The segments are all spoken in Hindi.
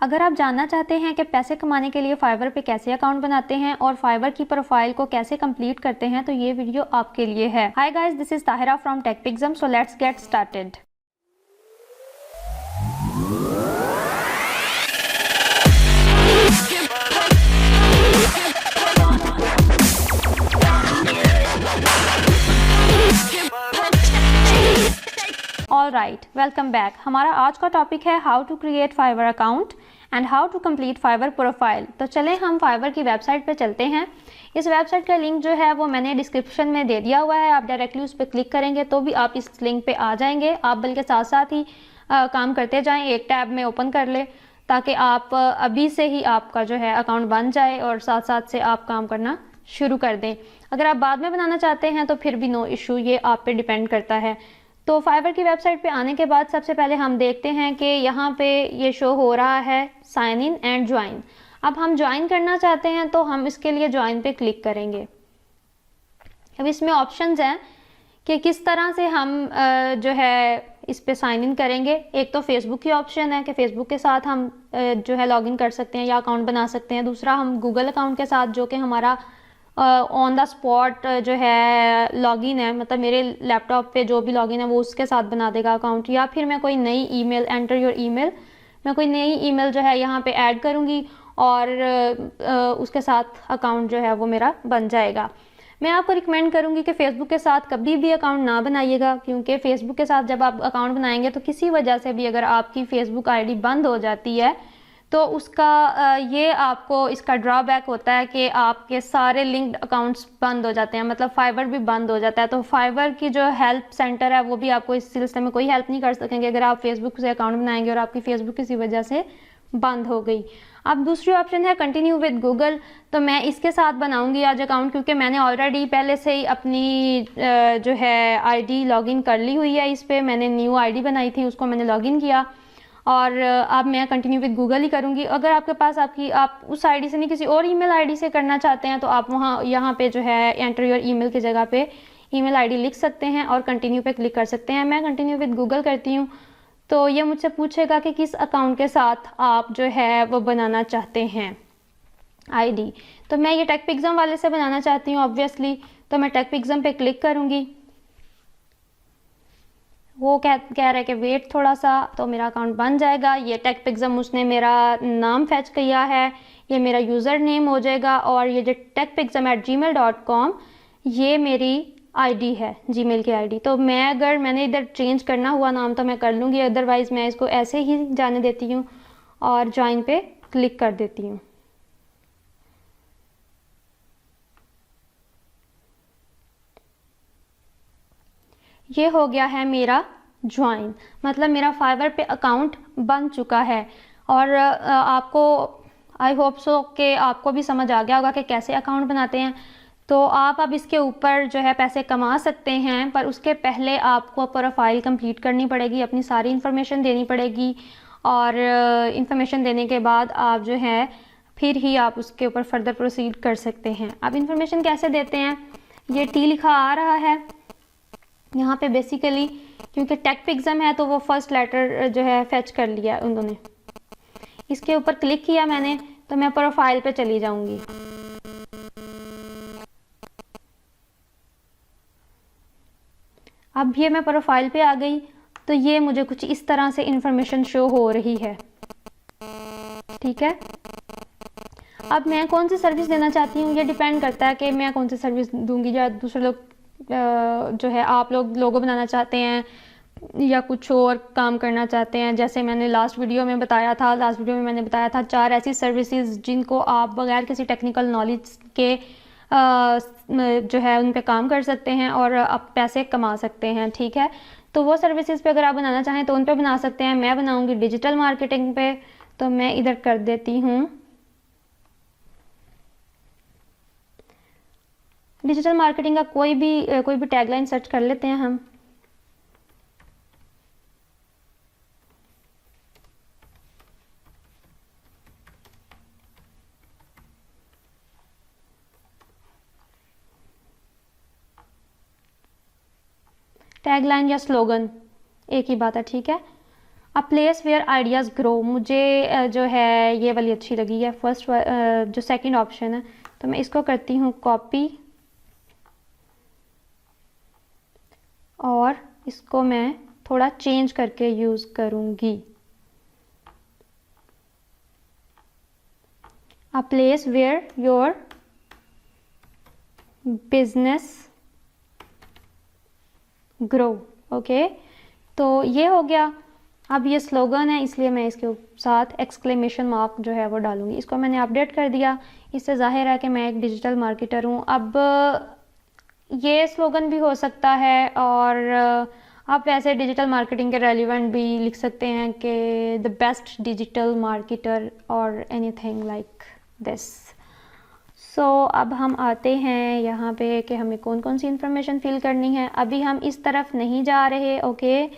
अगर आप जानना चाहते हैं कि पैसे कमाने के लिए फाइवर पे कैसे अकाउंट बनाते हैं और फाइवर की प्रोफाइल को कैसे कंप्लीट करते हैं, तो ये वीडियो आपके लिए है। Hi guys, this is Tahira from Techpigzam. So let's get started. All right, welcome back. हमारा आज का टॉपिक है how to create Fiverr account and how to complete Fiverr profile. तो चलें हम फाइवर की वेबसाइट पे चलते हैं। इस वेबसाइट का लिंक जो है वो मैंने डिस्क्रिप्शन में दे दिया हुआ है। आप डायरेक्टली उस पर क्लिक करेंगे तो भी आप इस लिंक पे आ जाएंगे। आप बल्कि साथ साथ ही काम करते जाएं, एक टैब में ओपन कर ले ताकि आप अभी से ही आपका जो है अकाउंट बन जाए और साथ साथ से आप काम करना शुरू कर दें। अगर आप बाद में बनाना चाहते हैं तो फिर भी नो इशू, ये आप पे डिपेंड करता है। तो फाइवर की वेबसाइट पे आने के बाद सबसे पहले हम देखते हैं कि यहाँ पे ये शो हो रहा है साइन इन एंड ज्वाइन। अब हम ज्वाइन करना चाहते हैं तो हम इसके लिए ज्वाइन पे क्लिक करेंगे। अब इसमें ऑप्शंस हैं कि किस तरह से हम जो है इस पे साइन इन करेंगे। एक तो फेसबुक की ऑप्शन है कि फेसबुक के साथ हम जो है लॉगिन कर सकते हैं या अकाउंट बना सकते हैं। दूसरा हम गूगल अकाउंट के साथ, जो कि हमारा ऑन द स्पॉट जो है लॉगिन है, मतलब मेरे लैपटॉप पे जो भी लॉगिन है वो उसके साथ बना देगा अकाउंट। या फिर मैं कोई नई ईमेल, एंटर योर ईमेल, मैं कोई नई ईमेल जो है यहाँ पे ऐड करूँगी और उसके साथ अकाउंट जो है वो मेरा बन जाएगा। मैं आपको रिकमेंड करूँगी कि फ़ेसबुक के साथ कभी भी अकाउंट ना बनाइएगा, क्योंकि फ़ेसबुक के साथ जब आप अकाउंट बनाएंगे तो किसी वजह से भी अगर आपकी फ़ेसबुक आईडी बंद हो जाती है तो उसका ये आपको इसका ड्रॉबैक होता है कि आपके सारे लिंक्ड अकाउंट्स बंद हो जाते हैं, मतलब फाइवर भी बंद हो जाता है। तो फाइवर की जो हेल्प सेंटर है वो भी आपको इस सिलसिले में कोई हेल्प नहीं कर सकेंगे अगर आप फेसबुक से अकाउंट बनाएंगे और आपकी फेसबुक किसी वजह से बंद हो गई। अब दूसरी ऑप्शन है कंटिन्यू विद गूगल। तो मैं इसके साथ बनाऊंगी आज अकाउंट, क्योंकि मैंने ऑलरेडी पहले से ही अपनी जो है आईडी लॉगिन कर ली हुई है। इस पर मैंने न्यू आईडी बनाई थी, उसको मैंने लॉगिन किया और अब मैं कंटिन्यू विद गूगल ही करूँगी। अगर आपके पास आप उस आईडी से नहीं किसी और ईमेल आईडी से करना चाहते हैं तो आप यहाँ पे जो है एंटर योर ईमेल की जगह पे ईमेल आईडी लिख सकते हैं और कंटिन्यू पे क्लिक कर सकते हैं। मैं कंटिन्यू विद गूगल करती हूँ। तो ये मुझसे पूछेगा कि किस अकाउंट के साथ आप जो है वो बनाना चाहते हैं आईडी। तो मैं ये टेकपिग्ज़म वाले से बनाना चाहती हूँ ऑब्वियसली। तो मैं टेकपिग्ज़म पे क्लिक करूँगी। वो कह रहा है कि वेट थोड़ा सा, तो मेरा अकाउंट बन जाएगा। ये टेकपिग्ज़म उसने मेरा नाम फैच किया है, ये मेरा यूज़र नेम हो जाएगा और ये जो techpigzam@gmail.com ये मेरी आईडी है, जीमेल की आईडी। तो मैंने इधर चेंज करना हुआ नाम तो मैं कर लूँगी, अदरवाइज़ मैं इसको ऐसे ही जाने देती हूँ और ज्वाइन पे क्लिक कर देती हूँ। ये हो गया है मेरा ज्वाइन, मतलब मेरा फाइवर पे अकाउंट बन चुका है। और आपको आई होप सो कि आपको भी समझ आ गया होगा कि कैसे अकाउंट बनाते हैं। तो आप अब इसके ऊपर जो है पैसे कमा सकते हैं, पर उसके पहले आपको प्रोफाइल कंप्लीट करनी पड़ेगी, अपनी सारी इन्फॉर्मेशन देनी पड़ेगी और इन्फॉर्मेशन देने के बाद आप जो है फिर ही आप उसके ऊपर फर्दर प्रोसीड कर सकते हैं। अब इन्फॉर्मेशन कैसे देते हैं, ये टी लिखा आ रहा है यहाँ पे बेसिकली, क्योंकि टेकपिग्ज़म है तो वो फर्स्ट लेटर जो है फेच कर लिया उन्होंने। इसके ऊपर क्लिक किया मैंने तो मैं प्रोफाइल पे चली जाऊंगी। अब ये मैं प्रोफाइल पे आ गई तो ये मुझे कुछ इस तरह से इंफॉर्मेशन शो हो रही है, ठीक है। अब मैं कौन सी सर्विस देना चाहती हूँ ये डिपेंड करता है कि मैं कौन सी सर्विस दूंगी। या दूसरे लोग जो है आप लोग लोगो बनाना चाहते हैं या कुछ और काम करना चाहते हैं, जैसे मैंने लास्ट वीडियो में बताया था 4 ऐसी सर्विसेज जिनको आप बगैर किसी टेक्निकल नॉलेज के जो है उन पे काम कर सकते हैं और आप पैसे कमा सकते हैं, ठीक है। तो वो सर्विसेज पे अगर आप बनाना चाहें तो उन पे बना सकते हैं। मैं बनाऊंगी डिजिटल मार्केटिंग पे, तो मैं इधर कर देती हूँ डिजिटल मार्केटिंग का कोई भी टैगलाइन सर्च कर लेते हैं हम। टैगलाइन या स्लोगन एक ही बात है, ठीक है। A place where ideas grow, मुझे जो है ये वाली अच्छी लगी है, फर्स्ट जो सेकंड ऑप्शन है, तो मैं इसको करती हूँ कॉपी और इसको मैं थोड़ा चेंज करके यूज़ करूँगी। A place where your business grow. Okay, तो ये हो गया। अब ये स्लोगन है इसलिए मैं इसके साथ एक्सक्लेमेशन मार्क जो है वो डालूंगी। इसको मैंने अपडेट कर दिया, इससे जाहिर है कि मैं एक डिजिटल मार्केटर हूँ। अब ये स्लोगन भी हो सकता है और आप वैसे डिजिटल मार्केटिंग के रेलिवेंट भी लिख सकते हैं कि द बेस्ट डिजिटल मार्केटर और एनीथिंग लाइक दिस। सो अब हम आते हैं यहाँ पे कि हमें कौन कौन सी इंफॉर्मेशन फिल करनी है। अभी हम इस तरफ नहीं जा रहे, ओके।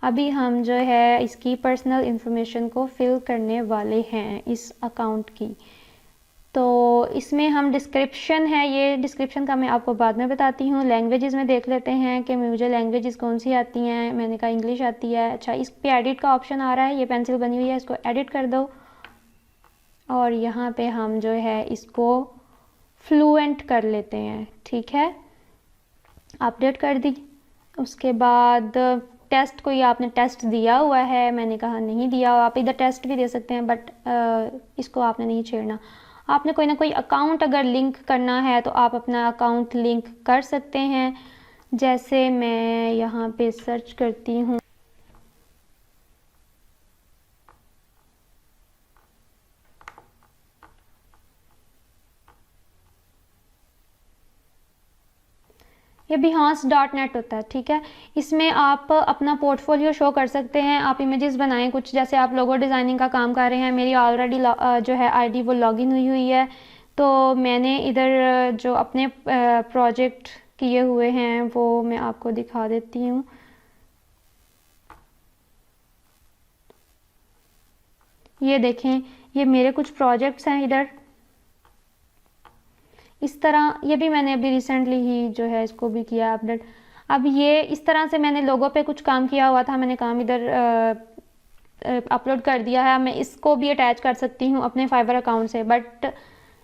अभी हम जो है इसकी पर्सनल इंफॉर्मेशन को फिल करने वाले हैं इस अकाउंट की। तो इसमें हम डिस्क्रिप्शन है, ये डिस्क्रिप्शन का मैं आपको बाद में बताती हूँ। लैंग्वेजेस में देख लेते हैं कि मुझे लैंग्वेजेस कौन सी आती हैं। मैंने कहा इंग्लिश आती है। अच्छा, इस पे एडिट का ऑप्शन आ रहा है, ये पेंसिल बनी हुई है, इसको एडिट कर दो और यहाँ पे हम जो है इसको फ्लुएंट कर लेते हैं, ठीक है। अपडेट कर दी। उसके बाद टेस्ट, कोई आपने टेस्ट दिया हुआ है, मैंने कहा नहीं दिया। आप इधर टेस्ट भी दे सकते हैं बट इसको आपने नहीं छेड़ना। आपने कोई ना कोई अकाउंट अगर लिंक करना है तो आप अपना अकाउंट लिंक कर सकते हैं। जैसे मैं यहाँ पे सर्च करती हूँ, ये behance.net होता है, ठीक है। इसमें आप अपना पोर्टफोलियो शो कर सकते हैं। आप इमेजेस बनाएं कुछ, जैसे आप लोगो डिज़ाइनिंग का काम कर रहे हैं। मेरी ऑलरेडी जो है आईडी वो लॉगिन हुई है, तो मैंने इधर जो अपने प्रोजेक्ट किए हुए हैं वो मैं आपको दिखा देती हूँ। ये देखें, ये मेरे कुछ प्रोजेक्ट्स हैं इधर इस तरह। ये भी मैंने अभी रिसेंटली ही जो है इसको भी किया अपडेट। अब ये इस तरह से मैंने लोगों पे कुछ काम किया हुआ था, मैंने काम इधर अपलोड कर दिया है। मैं इसको भी अटैच कर सकती हूँ अपने फाइवर अकाउंट से, बट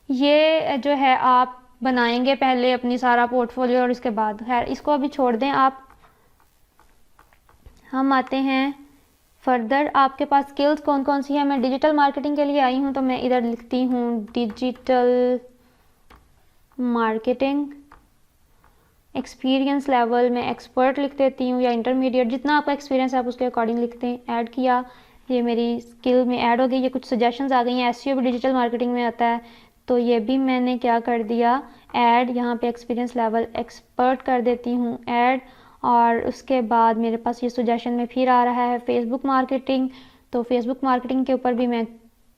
ये जो है आप बनाएंगे पहले अपनी सारा पोर्टफोलियो और इसके बाद, खैर इसको अभी छोड़ दें आप। हम आते हैं फर्दर, आपके पास स्किल्स कौन कौन सी है। मैं डिजिटल मार्केटिंग के लिए आई हूँ तो मैं इधर लिखती हूँ डिजिटल मार्केटिंग। एक्सपीरियंस लेवल में एक्सपर्ट लिख देती हूँ या इंटरमीडिएट, जितना आपका एक्सपीरियंस है आप उसके अकॉर्डिंग लिखते हैं। ऐड किया, ये मेरी स्किल में ऐड हो गई। ये कुछ सजेशंस आ गई हैं। एसईओ भी डिजिटल मार्केटिंग में आता है, तो ये भी मैंने क्या कर दिया, ऐड। यहाँ पे एक्सपीरियंस लेवल एक्सपर्ट कर देती हूँ, ऐड। और उसके बाद मेरे पास ये सजेशन में फिर आ रहा है फेसबुक मार्केटिंग, तो फेसबुक मार्केटिंग के ऊपर भी मैं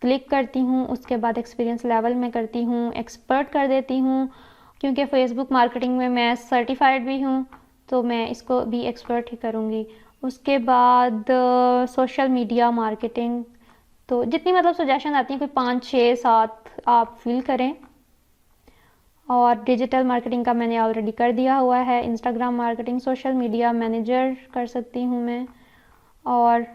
क्लिक करती हूँ। उसके बाद एक्सपीरियंस लेवल में करती हूँ एक्सपर्ट कर देती हूँ, क्योंकि फेसबुक मार्केटिंग में मैं सर्टिफाइड भी हूँ, तो मैं इसको भी एक्सपर्ट ही करूँगी। उसके बाद सोशल मीडिया मार्केटिंग, तो जितनी मतलब सजेशन आती हैं, कोई 5, 6, 7 आप फिल करें। और डिजिटल मार्केटिंग का मैंने ऑलरेडी कर दिया हुआ है। Instagram marketing, social media manager कर सकती हूँ मैं। और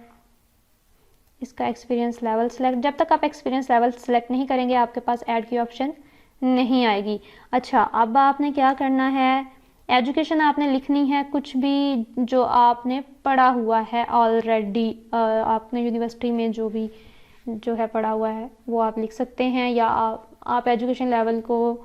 इसका एक्सपीरियंस लेवल सेलेक्ट, जब तक आप एक्सपीरियंस लेवल सेलेक्ट नहीं करेंगे आपके पास ऐड की ऑप्शन नहीं आएगी। अच्छा, अब आपने क्या करना है, एजुकेशन आपने लिखनी है कुछ भी जो आपने पढ़ा हुआ है ऑलरेडी। आपने यूनिवर्सिटी में जो भी जो है पढ़ा हुआ है वो आप लिख सकते हैं, या आप एजुकेशन लेवल को,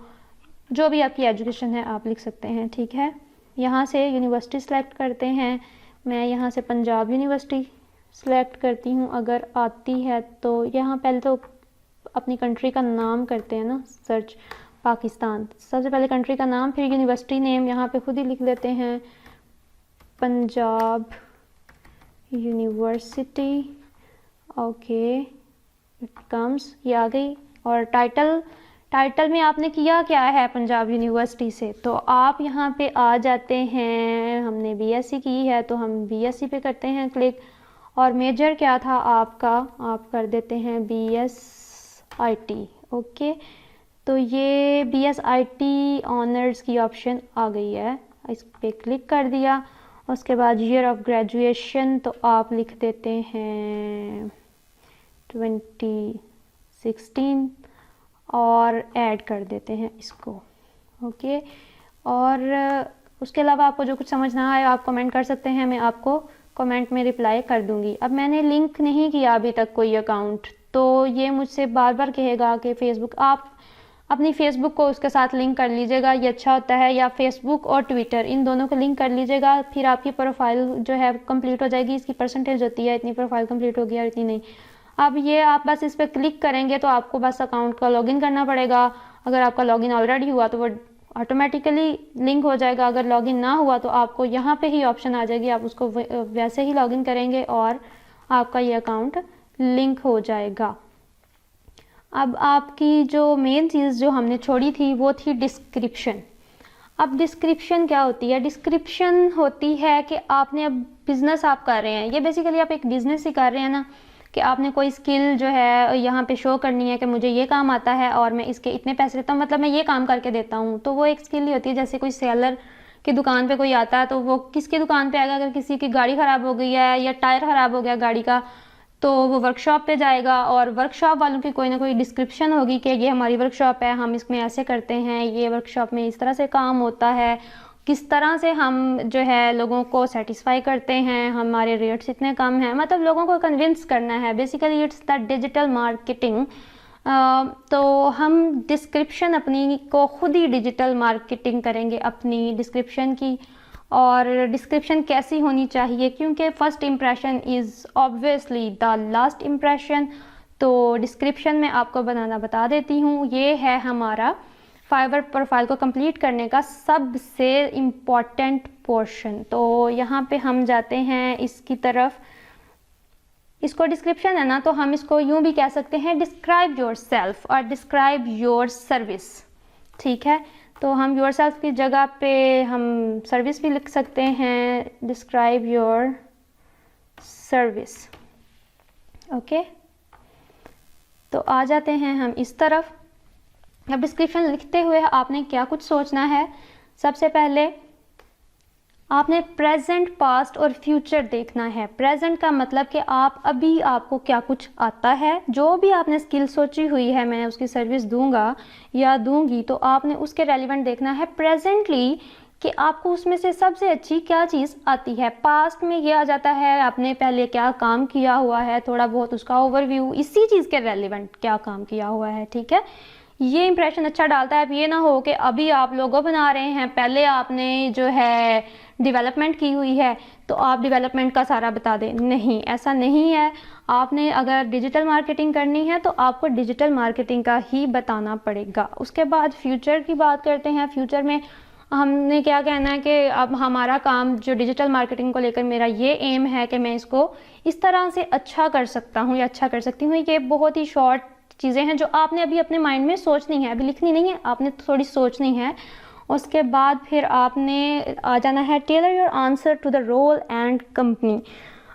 जो भी आपकी एजुकेशन है आप लिख सकते हैं, ठीक है। यहाँ से यूनिवर्सिटी सेलेक्ट करते हैं। मैं यहाँ से पंजाब यूनिवर्सिटी सेलेक्ट करती हूँ अगर आती है तो। यहाँ पहले तो अपनी कंट्री का नाम करते हैं ना सर्च, पाकिस्तान सबसे पहले कंट्री का नाम, फिर यूनिवर्सिटी नेम यहाँ पे खुद ही लिख लेते हैं, Punjab university. Okay, it comes, ये आ गई। और टाइटल में आपने किया क्या है पंजाब यूनिवर्सिटी से, तो आप यहाँ पे आ जाते हैं। हमने बीएससी की है तो हम बीएससी पे करते हैं क्लिक। और मेजर क्या था आपका, आप कर देते हैं बीएसआईटी। ओके, तो ये बीएसआईटी ऑनर्स की ऑप्शन आ गई है, इस पर क्लिक कर दिया। उसके बाद ईयर ऑफ ग्रेजुएशन तो आप लिख देते हैं 2016 और ऐड कर देते हैं इसको। ओके, और उसके अलावा आपको जो कुछ समझ ना आए आप कमेंट कर सकते हैं, मैं आपको कमेंट में रिप्लाई कर दूंगी। अब मैंने लिंक नहीं किया अभी तक कोई अकाउंट, तो ये मुझसे बार बार कहेगा कि फ़ेसबुक, आप अपनी फ़ेसबुक को उसके साथ लिंक कर लीजिएगा, ये अच्छा होता है, या फ़ेसबुक और ट्विटर इन दोनों को लिंक कर लीजिएगा, फिर आपकी प्रोफाइल जो है कंप्लीट हो जाएगी। इसकी परसेंटेज होती है इतनी प्रोफाइल कंप्लीट हो गई और इतनी नहीं। अब ये आप बस इस पर क्लिक करेंगे तो आपको बस अकाउंट का लॉगिन करना पड़ेगा। अगर आपका लॉगिन ऑलरेडी हुआ तो वो ऑटोमेटिकली लिंक हो जाएगा, अगर लॉगिन ना हुआ तो आपको यहाँ पे ही ऑप्शन आ जाएगी, आप उसको वैसे ही लॉगिन करेंगे और आपका ये अकाउंट लिंक हो जाएगा। अब आपकी जो मेन चीज़ जो हमने छोड़ी थी वो थी डिस्क्रिप्शन। अब डिस्क्रिप्शन क्या होती है? डिस्क्रिप्शन होती है कि आपने अब बिज़नेस आप कर रहे हैं, ये बेसिकली आप एक बिज़नेस ही कर रहे हैं ना, कि आपने कोई स्किल जो है यहाँ पे शो करनी है कि मुझे ये काम आता है और मैं इसके इतने पैसे देता हूँ, मतलब मैं ये काम करके देता हूँ, तो वो एक स्किल ही होती है। जैसे कोई सेलर की दुकान पे कोई आता है तो वो किसकी दुकान पे आएगा? अगर किसी की गाड़ी ख़राब हो गई है या टायर ख़राब हो गया गाड़ी का, तो वो वर्कशॉप पे जाएगा और वर्कशॉप वालों की कोई ना कोई डिस्क्रिप्शन होगी कि ये हमारी वर्कशॉप है, हम इसमें ऐसे करते हैं, ये वर्कशॉप में इस तरह से काम होता है, किस तरह से हम जो है लोगों को सेटिस्फाई करते हैं, हमारे रेट्स इतने कम हैं, मतलब लोगों को कन्विंस करना है। Basically it's the digital marketing. तो हम डिस्क्रिप्शन अपनी को खुद ही डिजिटल मार्केटिंग करेंगे अपनी डिस्क्रिप्शन की। और डिस्क्रिप्शन कैसी होनी चाहिए? क्योंकि first impression is obviously the last impression. तो डिस्क्रिप्शन में आपको बनाना बता देती हूँ। ये है हमारा फाइवर प्रोफाइल को कंप्लीट करने का सबसे इम्पॉर्टेंट पोर्शन। तो यहाँ पे हम जाते हैं इसकी तरफ। इसको डिस्क्रिप्शन है ना, तो हम इसको यूँ भी कह सकते हैं डिस्क्राइब योर सेल्फ और डिस्क्राइब योर सर्विस। ठीक है, तो हम योर सेल्फ की जगह पे हम सर्विस भी लिख सकते हैं, डिस्क्राइब योर सर्विस। ओके, तो आ जाते हैं हम इस तरफ। अब डिस्क्रिप्शन लिखते हुए आपने क्या कुछ सोचना है? सबसे पहले आपने प्रेजेंट, पास्ट और फ्यूचर देखना है। प्रेजेंट का मतलब कि आप अभी आपको क्या कुछ आता है, जो भी आपने स्किल सोची हुई है मैं उसकी सर्विस दूंगा या दूंगी, तो आपने उसके रेलिवेंट देखना है प्रेजेंटली कि आपको उसमें से सबसे अच्छी क्या चीज़ आती है। पास्ट में ये आ जाता है आपने पहले क्या काम किया हुआ है, थोड़ा बहुत उसका ओवरव्यू, इसी चीज़ के रेलिवेंट क्या काम किया हुआ है। ठीक है, ये इंप्रेशन अच्छा डालता है। अब ये ना हो कि अभी आप लोगो बना रहे हैं, पहले आपने जो है डेवलपमेंट की हुई है तो आप डेवलपमेंट का सारा बता दें, नहीं, ऐसा नहीं है। आपने अगर डिजिटल मार्केटिंग करनी है तो आपको डिजिटल मार्केटिंग का ही बताना पड़ेगा। उसके बाद फ्यूचर की बात करते हैं। फ्यूचर में हमने क्या कहना है कि अब हमारा काम जो डिजिटल मार्केटिंग को लेकर मेरा ये एम है कि मैं इसको इस तरह से अच्छा कर सकता हूँ या अच्छा कर सकती हूँ। ये बहुत ही शॉर्ट चीज़ें हैं जो आपने अभी अपने माइंड में सोचनी है, अभी लिखनी नहीं है, आपने थोड़ी सोचनी है। उसके बाद फिर आपने आ जाना है tailor your answer to the role and company.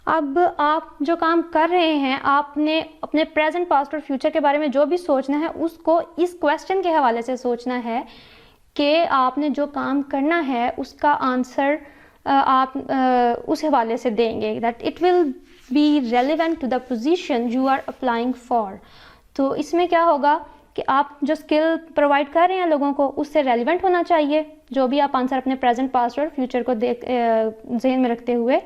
अब आप जो काम कर रहे हैं आपने अपने प्रेजेंट, पास्ट और फ्यूचर के बारे में जो भी सोचना है उसको इस क्वेश्चन के हवाले से सोचना है कि आपने जो काम करना है उसका आंसर आप उस हवाले से देंगे, that it will be relevant to the position you are applying for. तो इसमें क्या होगा कि आप जो स्किल प्रोवाइड कर रहे हैं लोगों को उससे रेलिवेंट होना चाहिए। जो भी आप आंसर अपने प्रेजेंट, पास्ट और फ्यूचर को जहन में रखते हुए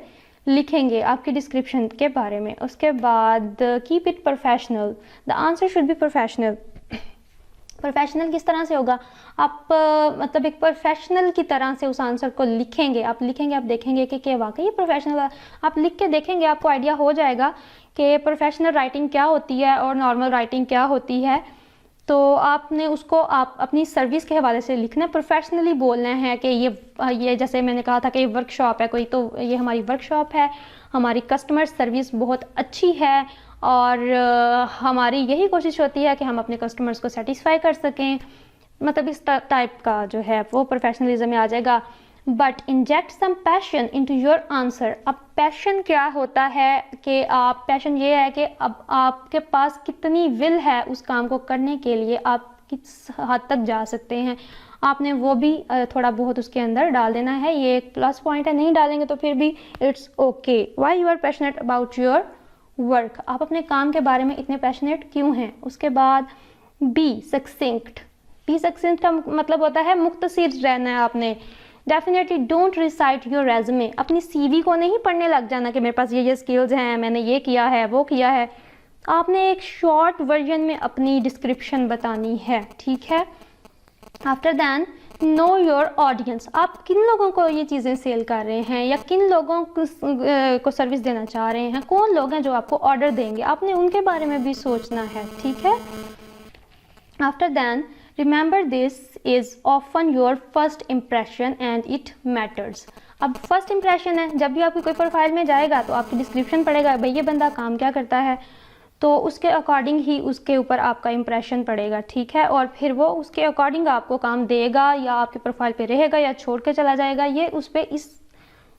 लिखेंगे आपकी डिस्क्रिप्शन के बारे में। उसके बाद keep it professional, the answer should be professional. Professional किस तरह से होगा? आप मतलब एक प्रोफेशनल की तरह से उस आंसर को लिखेंगे। आप लिखेंगे, आप देखेंगे कि क्या वाकई ये प्रोफेशनल है। आप लिख के देखेंगे, आपको आइडिया हो जाएगा कि प्रोफेशनल राइटिंग क्या होती है और नॉर्मल राइटिंग क्या होती है। तो आपने उसको आप अपनी सर्विस के हवाले से लिखना है, प्रोफेशनली बोलना है कि ये जैसे मैंने कहा था कि ये वर्कशॉप है कोई, तो ये हमारी वर्कशॉप है, हमारी कस्टमर सर्विस बहुत अच्छी है और हमारी यही कोशिश होती है कि हम अपने कस्टमर्स को सेटिस्फाई कर सकें। मतलब इस टाइप का जो है वो प्रोफेशनलिज्म में आ जाएगा। But inject some passion into your answer. अब पैशन क्या होता है कि आप, पैशन ये है कि अब आपके पास कितनी विल है उस काम को करने के लिए, आप किस हद तक जा सकते हैं, आपने वो भी थोड़ा बहुत उसके अंदर डाल देना है। ये एक प्लस पॉइंट है, नहीं डालेंगे तो फिर भी it's okay. Why you are passionate about your work, आप अपने काम के बारे में इतने पैशनेट क्यों हैं। उसके बाद बी सक्सिंक्ट, बी सक्सिंक्ट का मतलब होता है मुख्तसर रहना है आपने। Definitely don't recite your resume, अपनी सीवी को नहीं पढ़ने लग जाना कि मेरे पास ये स्किल्स हैं, मैंने ये किया है वो किया है। आपने एक शॉर्ट वर्जन में अपनी डिस्क्रिप्शन बतानी है, ठीक है। After than know your audience, आप किन लोगों को ये चीज़ें सेल कर रहे हैं या किन लोगों को सर्विस देना चाह रहे हैं, कौन लोग हैं जो आपको ऑर्डर देंगे, आपने उनके बारे में भी सोचना है, ठीक है। After than remember this is often your first impression and it matters. अब फर्स्ट इम्प्रेशन है, जब भी आपकी कोई प्रोफाइल में जाएगा तो आपकी डिस्क्रिप्शन पड़ेगा, भाई ये बंदा काम क्या करता है, तो उसके अकॉर्डिंग ही उसके ऊपर आपका इम्प्रेशन पड़ेगा, ठीक है। और फिर वो उसके अकॉर्डिंग आपको काम देगा या आपकी प्रोफाइल पे रहेगा या छोड़ के चला जाएगा, ये उस पर इस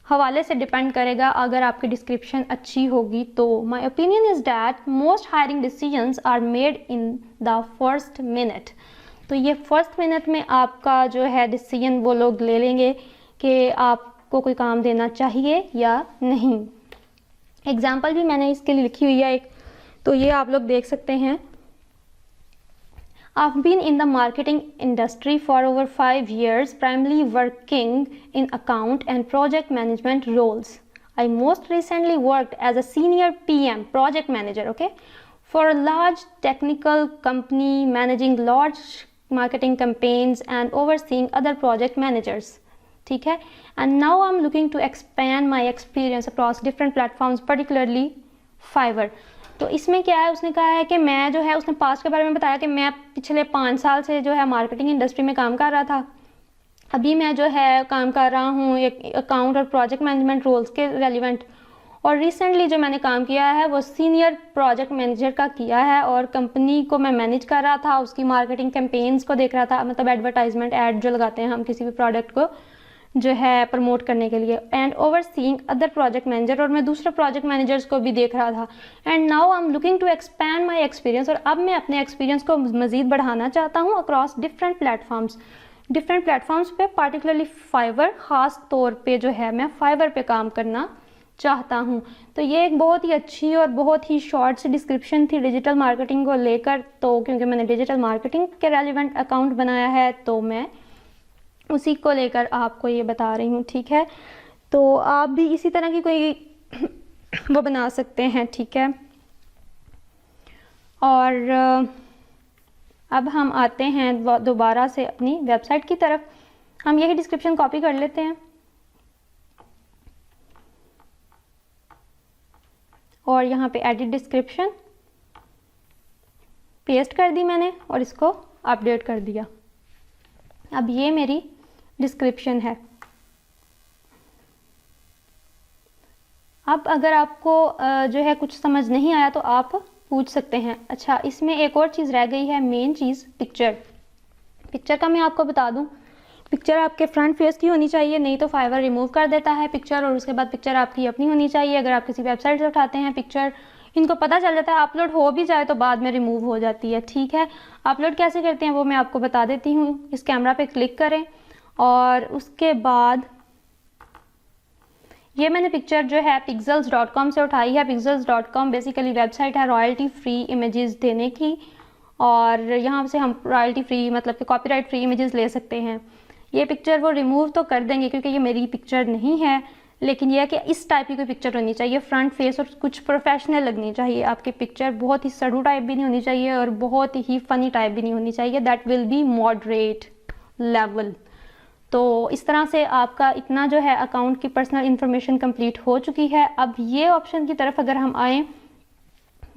हवाले से डिपेंड करेगा। अगर आपकी डिस्क्रिप्शन अच्छी होगी तो my opinion is that most hiring decisions are made in the first minute. तो ये फर्स्ट मिनट में आपका जो है डिसीजन वो लोग ले लेंगे कि आपको कोई काम देना चाहिए या नहीं। एग्जाम्पल भी मैंने इसके लिए लिखी हुई है एक, तो ये आप लोग देख सकते हैं। I've been in the marketing industry for over 5 years, primarily working in account and project management roles. I most recently worked as a senior PM, project manager, okay, for a large technical company, managing large marketing campaigns and overseeing other project managers. ठीक है, and now I'm looking to expand my experience across different platforms, particularly Fiverr. तो इसमें क्या है, उसने कहा है कि मैं जो है, उसने पास्ट के बारे में बताया कि मैं पिछले 5 साल से जो है मार्केटिंग इंडस्ट्री में काम कर रहा था। अभी मैं जो है काम कर रहा हूँ एक अकाउंट और प्रोजेक्ट मैनेजमेंट रोल्स के रेलिवेंट, और रिसेंटली जो मैंने काम किया है वो सीनियर प्रोजेक्ट मैनेजर का किया है, और कंपनी को मैं मैनेज कर रहा था, उसकी मार्केटिंग कैंपेन्स को देख रहा था, मतलब एडवर्टाइजमेंट ऐड जो लगाते हैं हम किसी भी प्रोडक्ट को जो है प्रमोट करने के लिए, and overseeing other project manager, और मैं दूसरे प्रोजेक्ट मैनेजर्स को भी देख रहा था। And now I am looking to expand my experience, और अब मैं अपने एक्सपीरियंस को मज़ीद बढ़ाना चाहता हूँ अक्रॉस डिफरेंट प्लेटफॉर्म्स पे, पार्टिकुलरली फाइवर, ख़ास तौर पे जो है मैं फाइवर पे काम करना चाहता हूँ। तो ये एक बहुत ही अच्छी और बहुत ही शॉर्ट सी डिस्क्रिप्शन थी डिजिटल मार्केटिंग को लेकर। तो क्योंकि मैंने डिजिटल मार्केटिंग के रेलिवेंट अकाउंट बनाया है तो मैं उसी को लेकर आपको ये बता रही हूँ, ठीक है। तो आप भी इसी तरह की कोई वो बना सकते हैं, ठीक है। और अब हम आते हैं दोबारा से अपनी वेबसाइट की तरफ। हम यही डिस्क्रिप्शन कॉपी कर लेते हैं और यहाँ पे एडिट डिस्क्रिप्शन पेस्ट कर दी मैंने और इसको अपडेट कर दिया। अब ये मेरी डिस्क्रिप्शन है। अब अगर आपको जो है कुछ समझ नहीं आया तो आप पूछ सकते हैं। अच्छा, इसमें एक और चीज़ रह गई है, मेन चीज़ पिक्चर का मैं आपको बता दूं, पिक्चर आपके फ्रंट फेस की होनी चाहिए, नहीं तो फाइवर रिमूव कर देता है पिक्चर, और उसके बाद पिक्चर आपकी अपनी होनी चाहिए। अगर आप किसी वेबसाइट से उठाते हैं पिक्चर, इनको पता चल जाता है, अपलोड हो भी जाए तो बाद में रिमूव हो जाती है, ठीक है। अपलोड कैसे करते हैं वो मैं आपको बता देती हूँ। इस कैमरा पे क्लिक करें और उसके बाद ये मैंने पिक्चर जो है pixels.com से उठाई है। pixels.com बेसिकली वेबसाइट है रॉयल्टी फ्री इमेजेस देने की, और यहाँ से हम रॉयल्टी फ्री मतलब कि कॉपीराइट फ्री इमेजेस ले सकते हैं। ये पिक्चर वो रिमूव तो कर देंगे क्योंकि ये मेरी पिक्चर नहीं है, लेकिन यह है कि इस टाइप की कोई पिक्चर होनी चाहिए, फ्रंट फेस और कुछ प्रोफेशनल लगनी चाहिए आपकी पिक्चर। बहुत ही सड़ू टाइप भी नहीं होनी चाहिए और बहुत ही फनी टाइप भी नहीं होनी चाहिए। That will be moderate level. तो इस तरह से आपका इतना जो है अकाउंट की पर्सनल इंफॉर्मेशन कंप्लीट हो चुकी है। अब ये ऑप्शन की तरफ अगर हम आएँ,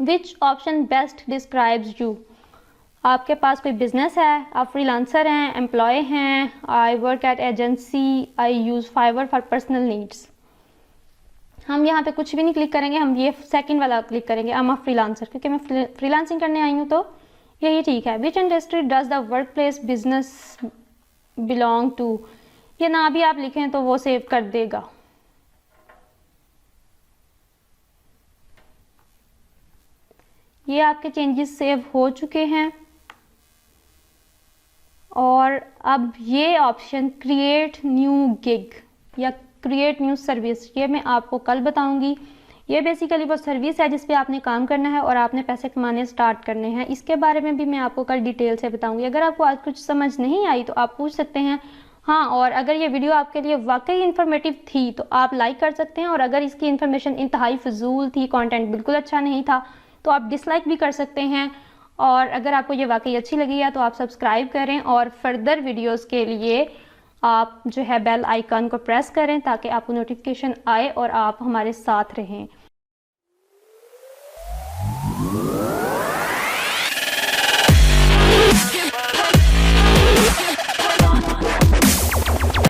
which option best describes you. आपके पास कोई बिजनेस है, आप फ्रीलांसर हैं, एम्प्लॉय हैं, I work at agency, I use Fiverr for personal needs. हम यहाँ पे कुछ भी नहीं क्लिक करेंगे, हम ये सेकंड वाला क्लिक करेंगे, आई एम अ फ्रीलांसर, क्योंकि मैं फ्रीलांसिंग करने आई हूँ तो यही ठीक है। Which industry does the workplace business belong to. ये ना भी आप लिखें तो वो सेव कर देगा। ये आपके चेंजेस सेव हो चुके हैं। और अब ये ऑप्शन क्रिएट न्यू गिग या क्रिएट न्यू सर्विस, ये मैं आपको कल बताऊंगी। ये बेसिकली वो सर्विस है जिस पे आपने काम करना है और आपने पैसे कमाने स्टार्ट करने हैं। इसके बारे में भी मैं आपको कल डिटेल से बताऊंगी। अगर आपको आज कुछ समझ नहीं आई तो आप पूछ सकते हैं। हाँ, और अगर ये वीडियो आपके लिए वाकई इन्फॉर्मेटिव थी तो आप लाइक कर सकते हैं, और अगर इसकी इन्फॉर्मेशन इंतहाई फजूल थी, कंटेंट बिल्कुल अच्छा नहीं था, तो आप डिसलाइक भी कर सकते हैं। और अगर आपको ये वाकई अच्छी लगी है तो आप सब्सक्राइब करें, और फर्दर वीडियोस के लिए आप जो है बेल आइकन को प्रेस करें ताकि आपको नोटिफिकेशन आए और आप हमारे साथ रहें।